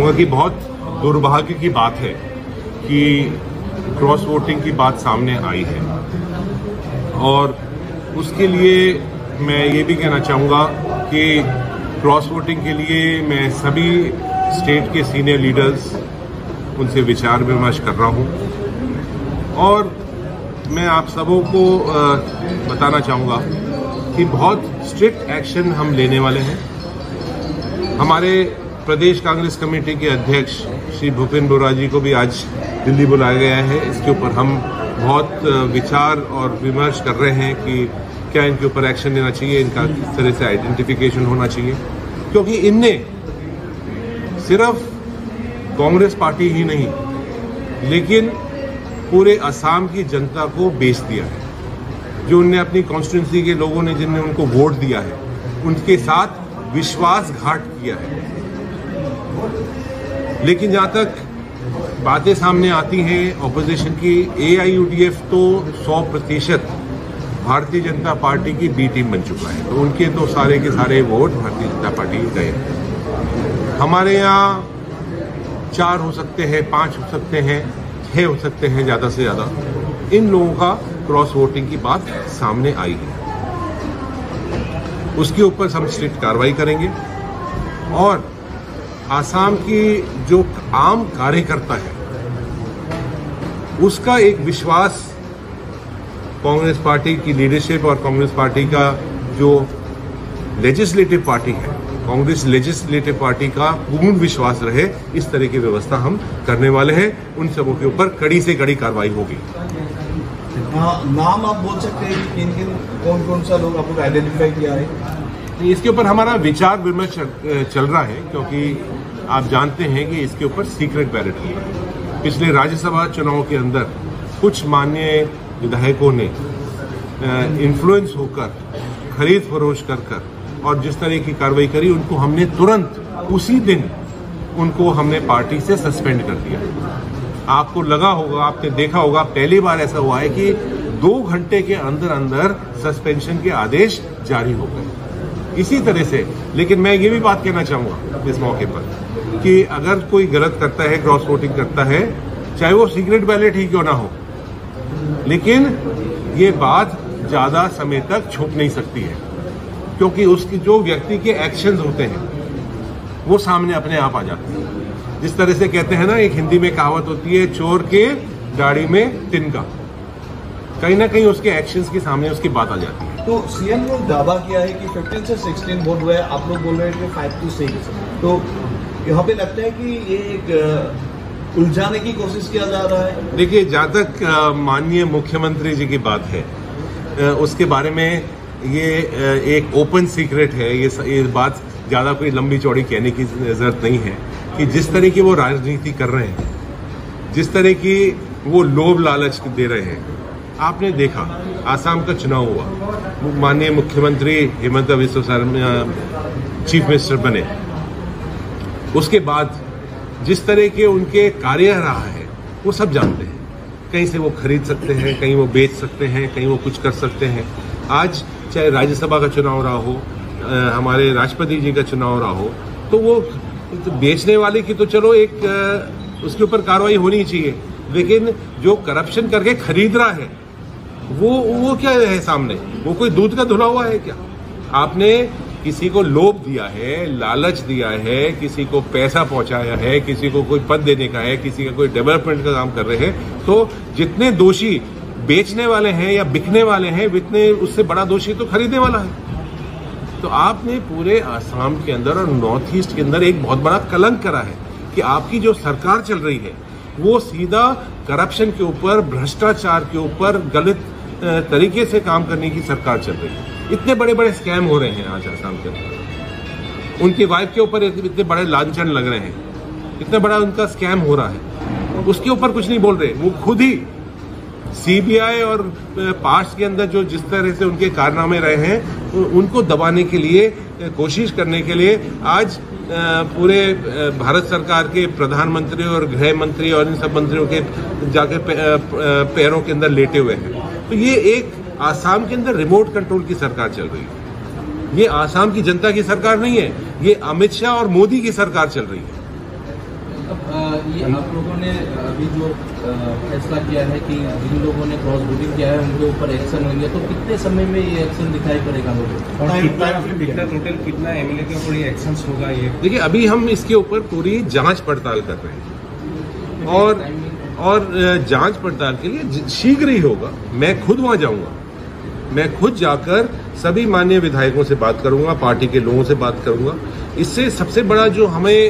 चाहूँगा कि बहुत दुर्भाग्य की बात है कि क्रॉस वोटिंग की बात सामने आई है, और उसके लिए मैं ये भी कहना चाहूँगा कि क्रॉस वोटिंग के लिए मैं सभी स्टेट के सीनियर लीडर्स उनसे विचार विमर्श कर रहा हूँ, और मैं आप सबों को बताना चाहूँगा कि बहुत स्ट्रिक्ट एक्शन हम लेने वाले हैं। हमारे प्रदेश कांग्रेस कमेटी के अध्यक्ष श्री भूपेंद्र बोरा जी को भी आज दिल्ली बुलाया गया है। इसके ऊपर हम बहुत विचार और विमर्श कर रहे हैं कि क्या इनके ऊपर एक्शन लेना चाहिए, इनका किस तरह से आइडेंटिफिकेशन होना चाहिए, क्योंकि इनने सिर्फ कांग्रेस पार्टी ही नहीं लेकिन पूरे असम की जनता को बेच दिया है। जो उनने अपनी कॉन्स्टिट्यूंसी के लोगों ने जिनने उनको वोट दिया है उनके साथ विश्वासघात किया है। लेकिन जहां तक बातें सामने आती हैं ऑपोजिशन की, AIUDF तो 100% भारतीय जनता पार्टी की बी टीम बन चुका है, तो उनके तो सारे के सारे वोट भारतीय जनता पार्टी गए। हमारे यहाँ 4 हो सकते हैं, 5 हो सकते हैं, 6 हो सकते हैं ज़्यादा से ज़्यादा। इन लोगों का क्रॉस वोटिंग की बात सामने आई है, उसके ऊपर हम स्ट्रिक्ट कार्रवाई करेंगे। और आसाम की जो आम कार्यकर्ता है उसका एक विश्वास कांग्रेस पार्टी की लीडरशिप और कांग्रेस पार्टी का जो लेजिस्लेटिव पार्टी है, कांग्रेस लेजिस्लेटिव पार्टी का पूर्ण विश्वास रहे, इस तरह की व्यवस्था हम करने वाले हैं। उन सबों के ऊपर कड़ी से कड़ी कार्रवाई होगी। नाम आप बोल सकते हैं कि किन किन कौन कौन सा लोग आपको आइडेंटिफाई किया है? इसके ऊपर हमारा विचार विमर्श चल रहा है, क्योंकि आप जानते हैं कि इसके ऊपर सीक्रेट बैलेट हुआ। पिछले राज्यसभा चुनाव के अंदर कुछ माननीय विधायकों ने इन्फ्लुएंस होकर खरीद फरोश कर और जिस तरह की कार्रवाई करी, उनको हमने तुरंत उसी दिन उनको हमने पार्टी से सस्पेंड कर दिया। आपको लगा होगा, आपने देखा होगा, पहली बार ऐसा हुआ है कि 2 घंटे के अंदर अंदर सस्पेंशन के आदेश जारी हो गए। इसी तरह से, लेकिन मैं ये भी बात कहना चाहूंगा इस मौके पर कि अगर कोई गलत करता है, क्रॉस वोटिंग करता है, चाहे वो सीक्रेट बैलेट ही क्यों ना हो, लेकिन ये बात ज्यादा समय तक छुप नहीं सकती है, क्योंकि उसकी जो व्यक्ति के एक्शंस होते हैं वो सामने अपने आप आ जाते हैं। जिस तरह से कहते हैं ना, एक हिंदी में कहावत होती है, चोर के दाढ़ी में तिनका। कहीं ना कहीं उसके एक्शंस के सामने उसकी बात आ जाती है। तो सीएम ने दावा किया है कि 15 से 16 वोट हुआ है, आप लोग बोल रहे हैं कि 5 to 6। तो यहाँ पे लगता है कि ये एक उलझाने की कोशिश किया जा रहा है। देखिए, जहां तक माननीय मुख्यमंत्री जी की बात है, उसके बारे में ये एक ओपन सीक्रेट है। ये बात ज्यादा कोई लंबी चौड़ी कहने की जरूरत नहीं है कि जिस तरह की वो राजनीति कर रहे हैं, जिस तरह की वो लोभ लालच दे रहे हैं, आपने देखा आसाम का चुनाव हुआ, माननीय मुख्यमंत्री हिमंता बिस्वा शर्मा चीफ मिनिस्टर बने, उसके बाद जिस तरह के उनके कार्य रहा है वो सब जानते हैं। कहीं से वो खरीद सकते हैं, कहीं वो बेच सकते हैं, कहीं वो कुछ कर सकते हैं। आज चाहे राज्यसभा का चुनाव रहा हो, हमारे राष्ट्रपति जी का चुनाव रहा हो, तो वो बेचने वाले की तो चलो एक उसके ऊपर कार्रवाई होनी चाहिए, लेकिन जो करप्शन करके खरीद रहा है वो क्या है सामने? वो कोई दूध का धुला हुआ है क्या? आपने किसी को लोभ दिया है, लालच दिया है, किसी को पैसा पहुंचाया है, किसी को कोई पद देने का है, किसी का कोई डेवलपमेंट का काम कर रहे हैं, तो जितने दोषी बेचने वाले हैं या बिकने वाले हैं, उतने उससे बड़ा दोषी तो खरीदने वाला है। तो आपने पूरे आसाम के अंदर और नॉर्थ ईस्ट के अंदर एक बहुत बड़ा कलंक करा है कि आपकी जो सरकार चल रही है वो सीधा करप्शन के ऊपर, भ्रष्टाचार के ऊपर, गलत तरीके से काम करने की सरकार चल रही है। इतने बड़े बड़े स्कैम हो रहे हैं आज आसाम के अंदर, उनकी वाइफ के ऊपर इतने बड़े लांछन लग रहे हैं, इतना बड़ा उनका स्कैम हो रहा है, उसके ऊपर कुछ नहीं बोल रहे। वो खुद ही सीबीआई और पास्ट के अंदर जो जिस तरह से उनके कारनामे रहे हैं, उनको दबाने के लिए, कोशिश करने के लिए आज पूरे भारत सरकार के प्रधानमंत्री और गृह मंत्री और इन सब मंत्रियों के जाके पैरों के अंदर लेटे हुए हैं। तो ये एक आसाम के अंदर रिमोट कंट्रोल की सरकार चल रही है। ये आसाम की जनता की सरकार नहीं है, ये अमित शाह और मोदी की सरकार चल रही है। ये आप लोगों ने अभी जो फैसला किया है कि जिन लोगों ने क्रॉस वोटिंग किया है उनके ऊपर एक्शन होंगे, तो कितने समय में ये एक्शन दिखाई पड़ेगा लोगों टोटल कितना एमएलए के ऊपर ये एक्शन होगा? ये देखिए, अभी हम इसके ऊपर पूरी जांच पड़ताल कर रहे हैं और जांच पड़ताल के लिए शीघ्र ही होगा। मैं खुद वहां जाऊंगा, मैं खुद जाकर सभी माननीय विधायकों से बात करूंगा, पार्टी के लोगों से बात करूंगा। इससे सबसे बड़ा जो हमें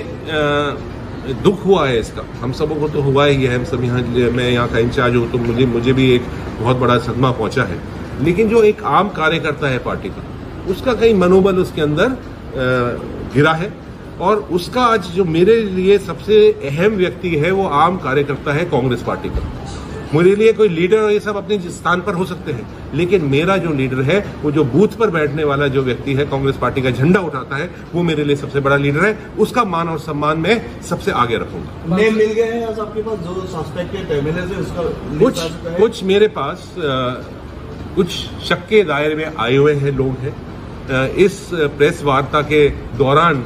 दुख हुआ है इसका, हम सबों को तो हुआ ही है, हम सब यहाँ, मैं यहाँ का इंचार्ज हूँ तो मुझे भी एक बहुत बड़ा सदमा पहुंचा है। लेकिन जो एक आम कार्यकर्ता है पार्टी का, उसका कहीं मनोबल उसके अंदर गिरा है और उसका आज जो मेरे लिए सबसे अहम व्यक्ति है वो आम कार्यकर्ता है कांग्रेस पार्टी का। मेरे लिए कोई लीडर और ये सब अपने स्थान पर हो सकते हैं, लेकिन मेरा जो लीडर है, वो जो बूथ पर बैठने वाला जो व्यक्ति है, कांग्रेस पार्टी का झंडा उठाता है, वो मेरे लिए सबसे बड़ा लीडर है। उसका मान और सम्मान मैं सबसे आगे रखूंगा। नेम मिल गए हैं आज आपके पास जो सस्पेक्टेड एमएलए है, उसका कुछ मेरे पास कुछ शक के दायरे में आए हुए हैं लोग हैं। इस प्रेस वार्ता के दौरान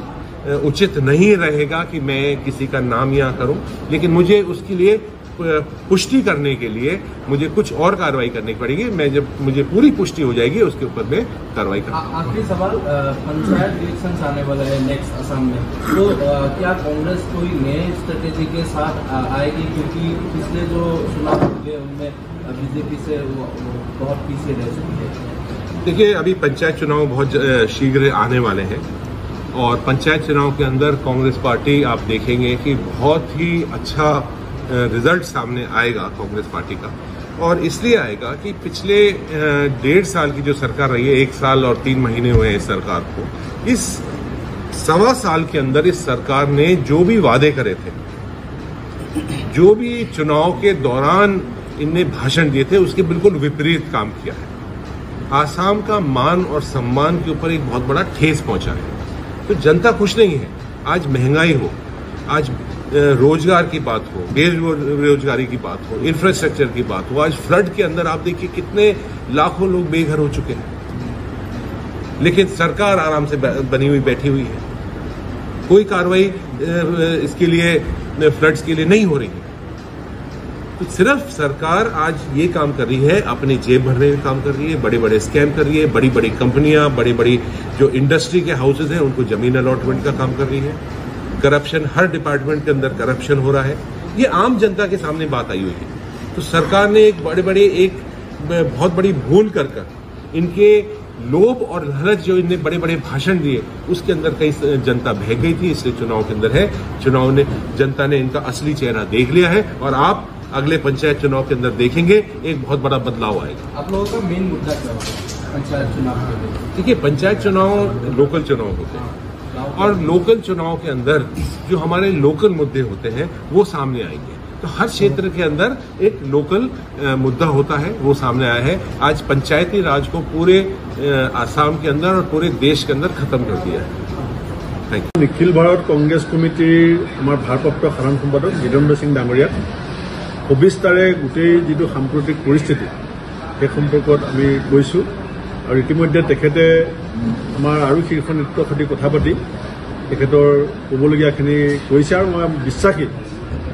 उचित नहीं रहेगा कि मैं किसी का नाम यहाँ करूं, लेकिन मुझे उसके लिए पुष्टि करने के लिए मुझे कुछ और कार्रवाई करनी पड़ेगी। मैं जब मुझे पूरी पुष्टि हो जाएगी उसके ऊपर मैं कार्रवाई करूंगा। आखिरी सवाल, पंचायत इलेक्शन आने वाला है नेक्स्ट असम में, तो क्या कांग्रेस कोई नए स्ट्रेटेजी के साथ आएगी? क्योंकि पिछले जो चुनाव हुए उनमें बीजेपी से बहुत पीछे रह चुकी है। देखिए, अभी पंचायत चुनाव बहुत शीघ्र आने वाले हैं और पंचायत चुनाव के अंदर कांग्रेस पार्टी, आप देखेंगे कि बहुत ही अच्छा रिजल्ट सामने आएगा कांग्रेस पार्टी का। और इसलिए आएगा कि पिछले 1.5 साल की जो सरकार रही है, 1 साल और 3 महीने हुए हैं इस सरकार को, इस 1.25 साल के अंदर इस सरकार ने जो भी वादे करे थे, जो भी चुनाव के दौरान इनने भाषण दिए थे, उसके बिल्कुल विपरीत काम किया है। आसाम का मान और सम्मान के ऊपर एक बहुत बड़ा ठेस पहुंचा है। तो जनता खुश नहीं है। आज महंगाई हो, आज रोजगार की बात हो, बेरोजगारी की बात हो, इंफ्रास्ट्रक्चर की बात हो, आज फ्लड के अंदर आप देखिए कितने लाखों लोग बेघर हो चुके हैं, लेकिन सरकार आराम से बनी हुई बैठी हुई है। कोई कार्रवाई इसके लिए, फ्लड्स के लिए नहीं हो रही है। तो सिर्फ सरकार आज ये काम कर रही है, अपनी जेब भरने का काम कर रही है, बड़े बड़े स्कैम कर रही है, बड़ी बड़ी कंपनियां, बड़ी बड़ी जो इंडस्ट्री के हाउसेज हैं उनको जमीन अलॉटमेंट का काम कर रही है। करप्शन, हर डिपार्टमेंट के अंदर करप्शन हो रहा है। ये आम जनता के सामने बात आई हुई है। तो सरकार ने एक बहुत बड़ी भूल कर इनके लोभ और लालच, जो इनने बड़े बड़े भाषण दिए, उसके अंदर कई जनता बहक गई थी। इसलिए चुनाव के अंदर है, जनता ने इनका असली चेहरा देख लिया है और आप अगले पंचायत चुनाव के अंदर देखेंगे एक बहुत बड़ा बदलाव आएगा। आप लोगों का मेन मुद्दा क्या होगा पंचायत चुनाव के? देखिए, पंचायत चुनाव लोकल चुनाव होते हैं और लोकल चुनाव के अंदर जो हमारे लोकल मुद्दे होते हैं वो सामने आएंगे। तो हर क्षेत्र के अंदर एक लोकल मुद्दा होता है, वो सामने आया है। आज पंचायती राज को पूरे आसाम के अंदर और पूरे देश के अंदर खत्म कर दिया है। निखिल भारत कांग्रेस कमिटिर आमार भारप्राप्त साधारण सम्पादक जितेन्द्र सिंह डांगरिया 24 तारे गोटे जी साम्प्रतिक परिस्थिति সেই সম্পৰ্কত আমি গৈছোঁ আৰু ইতিমধ্যে তেখেতে আমাৰ আৰু শীৰ্ষ নেতৃত্বৰ সৈতে কথা পাতি তেখেতৰ ক'বলগীয়াখিনি কৈছে আৰু মই বিশ্বাসী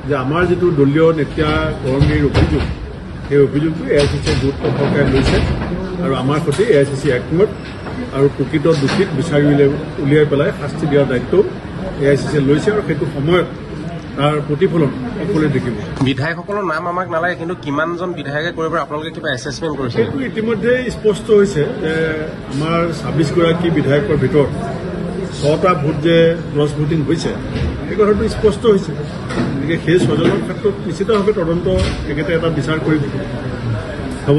যে আমাৰ যিটো দলীয় নেতা কৰ্মীৰ অভিযোগ সেই অভিযোগটো এআইচিচিয়ে গুৰুত্ব সহকাৰে লৈছে আৰু আমাৰ সৈতে এআইচিচি একমত আৰু প্ৰকৃত দোষীক বিচাৰি উলিয়াই পেলাই শাস্তি দিয়াৰ দায়িত্ব এআইচিচিয়ে লৈছে আৰু সেইটো সময়ত তাৰ প্ৰতিফলন সকলোৱে দেখিব। বিধায়কসকলৰ নাম আমাক নালাগে, কিন্তু কিমানজন বিধায়কে কৰিব আপোনালোকে কিবা এছেছমেণ্ট কৰিছে? সেইটো ইতিমধ্যে স্পষ্ট হৈছে যে আমাৰ 26গৰাকী বিধায়কৰ ভিতৰত 6টা ভোট যে ক্ৰছ ভোটিং হৈছে এই কথাটো স্পষ্ট হৈছে। গতিকে সেই 6জনৰ ক্ষেত্ৰত নিশ্চিতভাৱে তদন্ত তেখেতে এটা বিচাৰ কৰিব। হ'ব।